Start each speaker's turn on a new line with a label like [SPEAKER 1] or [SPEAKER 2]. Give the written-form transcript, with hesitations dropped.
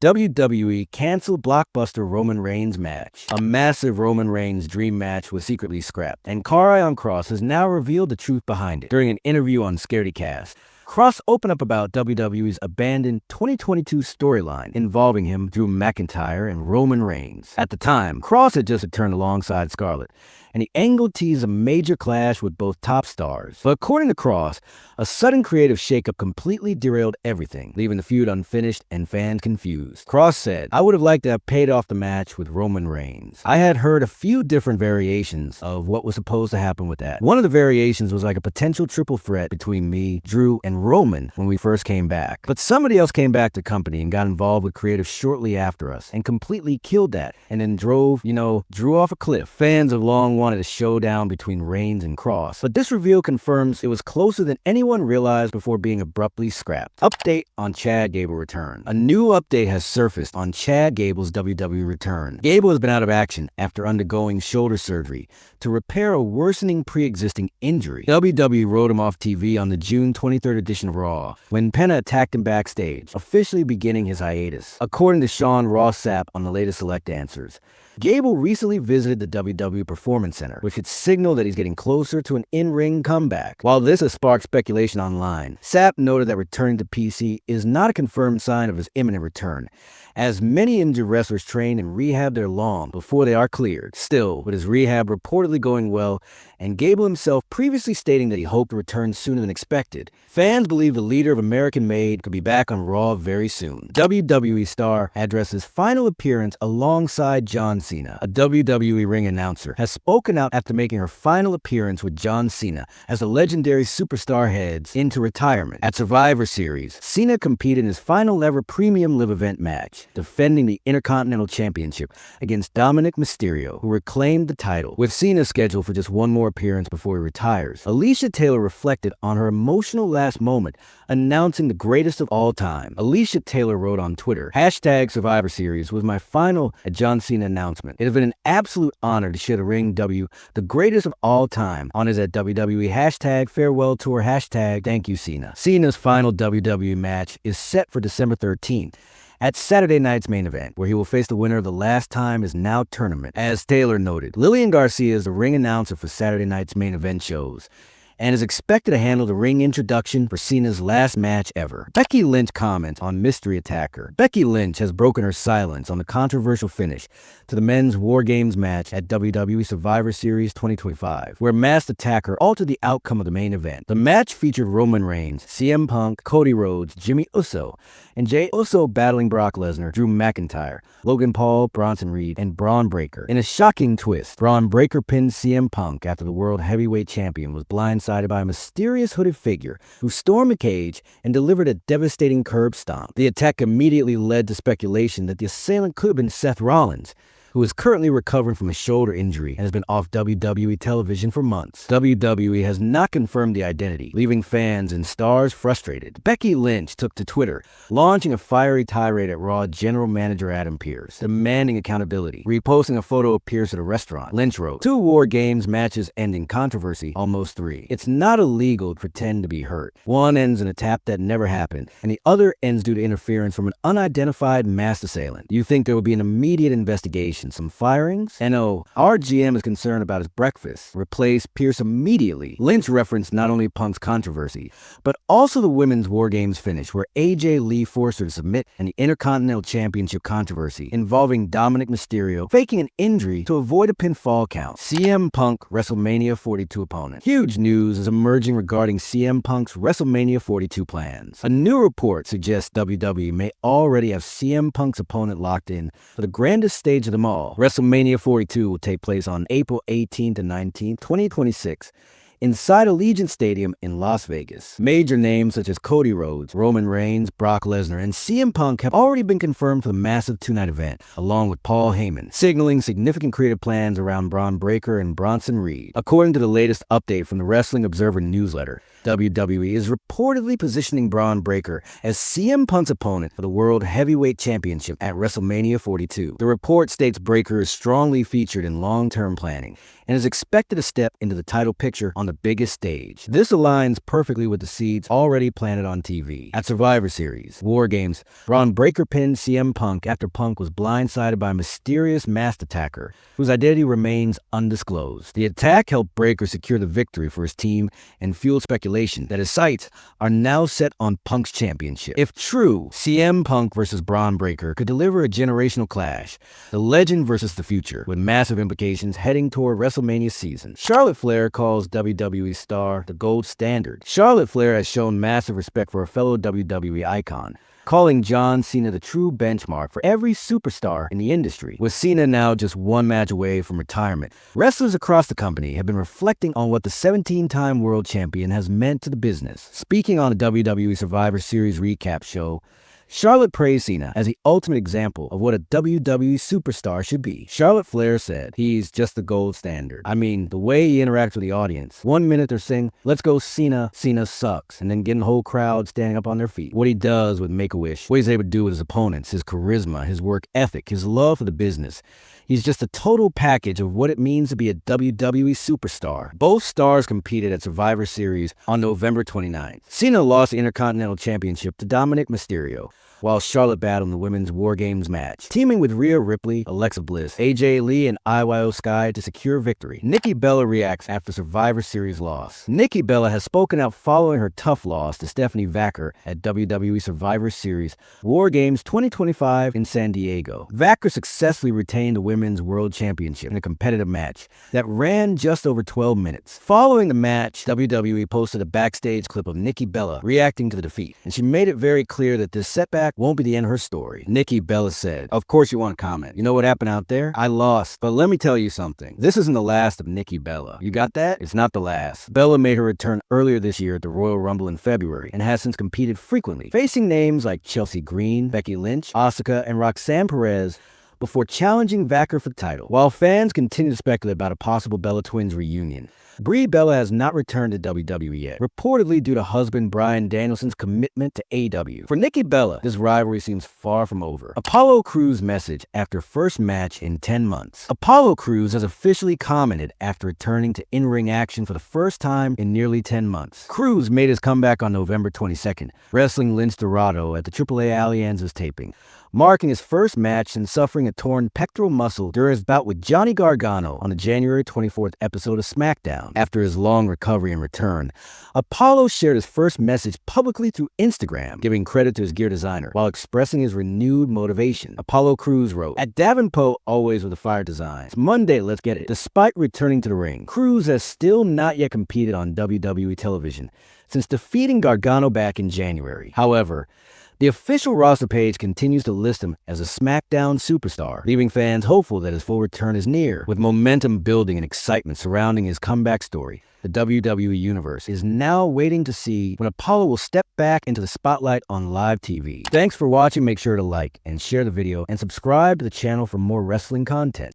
[SPEAKER 1] WWE canceled blockbuster Roman Reigns match. A massive Roman Reigns dream match was secretly scrapped, and Karrion Kross has now revealed the truth behind it during an interview on ScaredyCast. Kross opened up about WWE's abandoned 2022 storyline involving him, Drew McIntyre, and Roman Reigns. At the time, Kross had just returned alongside Scarlett, and the angle teased a major clash with both top stars. But according to Kross, a sudden creative shakeup completely derailed everything, leaving the feud unfinished and fans confused. Kross said, "I would have liked to have paid off the match with Roman Reigns. I had heard a few different variations of what was supposed to happen with that. One of the variations was like a potential triple threat between me, Drew, and Roman when we first came back. But somebody else came back to the company and got involved with creative shortly after us and completely killed that, and then drove, Drew off a cliff." Fans have long wanted a showdown between Reigns and Kross, but this reveal confirms it was closer than anyone realized before being abruptly scrapped. Update on Chad Gable return. A new update has surfaced on Chad Gable's WWE return. Gable has been out of action after undergoing shoulder surgery to repair a worsening pre-existing injury. WWE wrote him off TV on the June 23rd edition of Raw, when Penna attacked him backstage, officially beginning his hiatus. According to Sean Ross Sapp on the latest Select Answers, Gable recently visited the WWE Performance Center, which had signaled that he's getting closer to an in-ring comeback. While this has sparked speculation online, Sapp noted that returning to PC is not a confirmed sign of his imminent return, as many injured wrestlers train and rehab their long before they are cleared. Still, with his rehab reportedly going well, and Gable himself previously stating that he hoped to return sooner than expected, fans believe the leader of American Made could be back on Raw very soon. WWE star addresses final appearance alongside John Cena. A WWE ring announcer has spoken out after making her final appearance with John Cena as the legendary superstar heads into retirement. At Survivor Series, Cena competed in his final ever premium live event match, defending the Intercontinental Championship against Dominic Mysterio, who reclaimed the title. With Cena scheduled for just one more appearance before he retires, Alicia Taylor reflected on her emotional last moment, announcing the greatest of all time. Alicia Taylor wrote on Twitter, #Survivor Series was my final at John Cena announcement. It has been an absolute honor to share the ring W, the greatest of all time, on his at WWE #farewell tour #thank you Cena." Cena's final WWE match is set for December 13th. At Saturday night's main event, where he will face the winner of the Last Time Is Now tournament. As Taylor noted, Lillian Garcia is the ring announcer for Saturday night's main event shows, and is expected to handle the ring introduction for Cena's last match ever. Becky Lynch comments on Mystery Attacker. Becky Lynch has broken her silence on the controversial finish to the men's WarGames match at WWE Survivor Series 2025, where Masked Attacker altered the outcome of the main event. The match featured Roman Reigns, CM Punk, Cody Rhodes, Jimmy Uso, and Jey Uso battling Brock Lesnar, Drew McIntyre, Logan Paul, Bronson Reed, and Bron Breakker. In a shocking twist, Bron Breakker pinned CM Punk after the World Heavyweight Champion was blindsided by a mysterious hooded figure who stormed the cage and delivered a devastating curb stomp. The attack immediately led to speculation that the assailant could have been Seth Rollins, who is currently recovering from a shoulder injury and has been off WWE television for months. WWE has not confirmed the identity, leaving fans and stars frustrated. Becky Lynch took to Twitter, launching a fiery tirade at Raw general manager Adam Pearce, demanding accountability. Reposting a photo of Pearce at a restaurant, Lynch wrote, "2 WarGames matches end in controversy, almost 3. It's not illegal to pretend to be hurt. One ends in a tap that never happened, and the other ends due to interference from an unidentified masked assailant. You think there will be an immediate investigation, some firings? And oh, our GM is concerned about his breakfast. Replace Pearce immediately." Lynch referenced not only Punk's controversy, but also the women's WarGames finish, where AJ Lee forced her to submit, and the Intercontinental Championship controversy involving Dominic Mysterio faking an injury to avoid a pinfall count. CM Punk WrestleMania 42 opponent. Huge news is emerging regarding CM Punk's WrestleMania 42 plans. A new report suggests WWE may already have CM Punk's opponent locked in for the grandest stage of them all. WrestleMania 42 will take place on April 18th and 19th, 2026, inside Allegiant Stadium in Las Vegas. Major names such as Cody Rhodes, Roman Reigns, Brock Lesnar, and CM Punk have already been confirmed for the massive two-night event, along with Paul Heyman, signaling significant creative plans around Bron Breakker and Bronson Reed. According to the latest update from the Wrestling Observer newsletter, WWE is reportedly positioning Bron Breakker as CM Punk's opponent for the World Heavyweight Championship at WrestleMania 42. The report states Breakker is strongly featured in long-term planning and is expected to step into the title picture on the biggest stage. This aligns perfectly with the seeds already planted on TV. At Survivor Series WarGames, Bron Breakker pinned CM Punk after Punk was blindsided by a mysterious masked attacker whose identity remains undisclosed. The attack helped Breakker secure the victory for his team and fueled speculation that his sights are now set on Punk's championship. If true, CM Punk versus Bron Breakker could deliver a generational clash, the legend versus the future, with massive implications heading toward WrestleMania season. Charlotte Flair calls WWE star the gold standard. Charlotte Flair has shown massive respect for a fellow WWE icon, calling John Cena the true benchmark for every superstar in the industry. With Cena now just one match away from retirement, wrestlers across the company have been reflecting on what the 17-time world champion has meant to the business. Speaking on a WWE Survivor Series recap show, Charlotte praised Cena as the ultimate example of what a WWE superstar should be. Charlotte Flair said, "He's just the gold standard. I mean, the way he interacts with the audience. 1 minute they're saying, 'Let's go Cena, Cena sucks,' and then getting the whole crowd standing up on their feet. What he does with Make-A-Wish, what he's able to do with his opponents, his charisma, his work ethic, his love for the business. He's just a total package of what it means to be a WWE superstar." Both stars competed at Survivor Series on November 29th. Cena lost the Intercontinental Championship to Dominic Mysterio, while Charlotte battled in the Women's WarGames match, teaming with Rhea Ripley, Alexa Bliss, AJ Lee, and IYO Sky to secure victory. Nikki Bella reacts after Survivor Series loss. Nikki Bella has spoken out following her tough loss to Stephanie Vaquer at WWE Survivor Series WarGames 2025 in San Diego. Vaquer successfully retained the Women's World Championship in a competitive match that ran just over 12 minutes. Following the match, WWE posted a backstage clip of Nikki Bella reacting to the defeat, and she made it very clear that this setback won't be the end of her story. Nikki Bella said, "Of course you want to comment. You know what happened out there? I lost. But let me tell you something. This isn't the last of Nikki Bella. You got that? It's not the last." Bella made her return earlier this year at the Royal Rumble in February and has since competed frequently, facing names like Chelsea Green, Becky Lynch, Asuka, and Roxanne Perez before challenging Vaquer for the title. While fans continue to speculate about a possible Bella Twins reunion, Brie Bella has not returned to WWE yet, reportedly due to husband Bryan Danielson's commitment to AEW. For Nikki Bella, this rivalry seems far from over. Apollo Crews' message after first match in 10 months. Apollo Crews has officially commented after returning to in-ring action for the first time in nearly 10 months. Crews made his comeback on November 22nd, wrestling Lince Dorado at the AAA Alianza's taping, marking his first match since suffering a torn pectoral muscle during his bout with Johnny Gargano on the January 24th episode of SmackDown. After his long recovery and return, Apollo shared his first message publicly through Instagram, giving credit to his gear designer while expressing his renewed motivation. Apollo Crews wrote, "At Davenport, always with the fire designs. Monday, let's get it." Despite returning to the ring, Crews has still not yet competed on WWE television since defeating Gargano back in January. However, the official roster page continues to list him as a SmackDown superstar, leaving fans hopeful that his full return is near. With momentum building and excitement surrounding his comeback story, the WWE Universe is now waiting to see when Apollo will step back into the spotlight on live TV. Thanks for watching. Make sure to like and share the video and subscribe to the channel for more wrestling content.